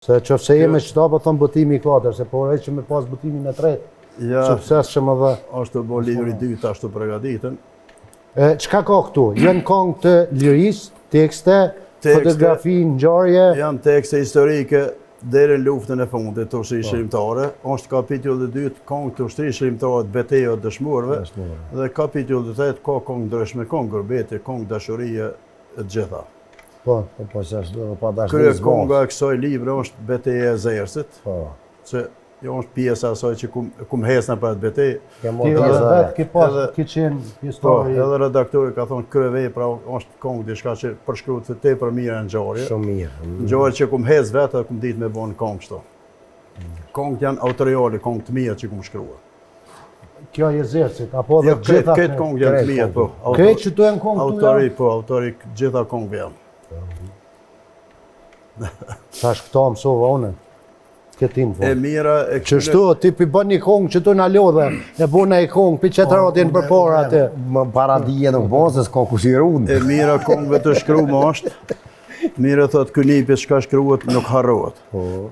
Se qofse jemi qëta, po thonë botimi i 4, se po që me pas botimin e 3, sukses që më dhe... Ashtu bo libri 2, ashtu përgatitën. Qka ka këtu? Janë këngë të lirisë, tekste, fotografi, ngjarje? Janë tekste historike deri në luftën e fundit të ushtrisë shqiptare. Është kapitulli 2, këngë të ushtrisë shqiptare të betejës dëshmorëve. Dhe kapitulli 3 ka këngë ndryshme, këngë gërbeti, këngë dashurie e gjitha. Po, Krye kënga e kësaj libri është beteja e Zersit, që jo është pjesa asaj që kum hesna për atë betejë. Ki qenë histori. Edhe redaktori ka thonë kryevepra është këngë diçka që përshkruhet tepër mirë në ngjarje. Shumë mirë. Ngjarje që kum hes vetë, kum ditë me bën këngë kështu. Këngët janë autoriale, këngë të mira që kum shkruar. Kjo e Zersit, apo dhe gjitha... Këtë këngë janë të mira, po. Këtë që tu e në këngë tu janë? Autori gjitha këngëve janë. Tash këta mësova une, këtë info. E mira... Qështu, ti pi bën një kongë që tu në lodhe, e buna i kongë, pi qëtëratin për para atë. Më para dije në bënë se s'ka kushirun. E mira kongëve të shkru më është, mire thot kënipit shka shkruat nuk harrohet.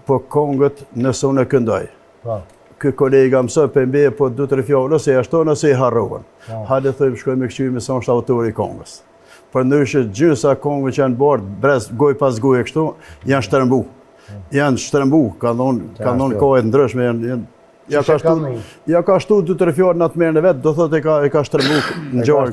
Po kongët nëse unë e këndaj. Kë kolega mësoj për mbe po 2-3 fjallë, nëse ashtu nëse i harrohen. Hajde thëjmë shkojmë e këshqymi sa është autori i kongës. Për ndryshe gjysa kongëve që janë bardë, goj pas goj e kështu, janë shtërëmbu. Janë shtërëmbu, ka ndonë kohët ndryshme. Ja ka shtu 2-3 fjallë në atë merë në vetë, do thot e ka shtërëmbu në gjarë.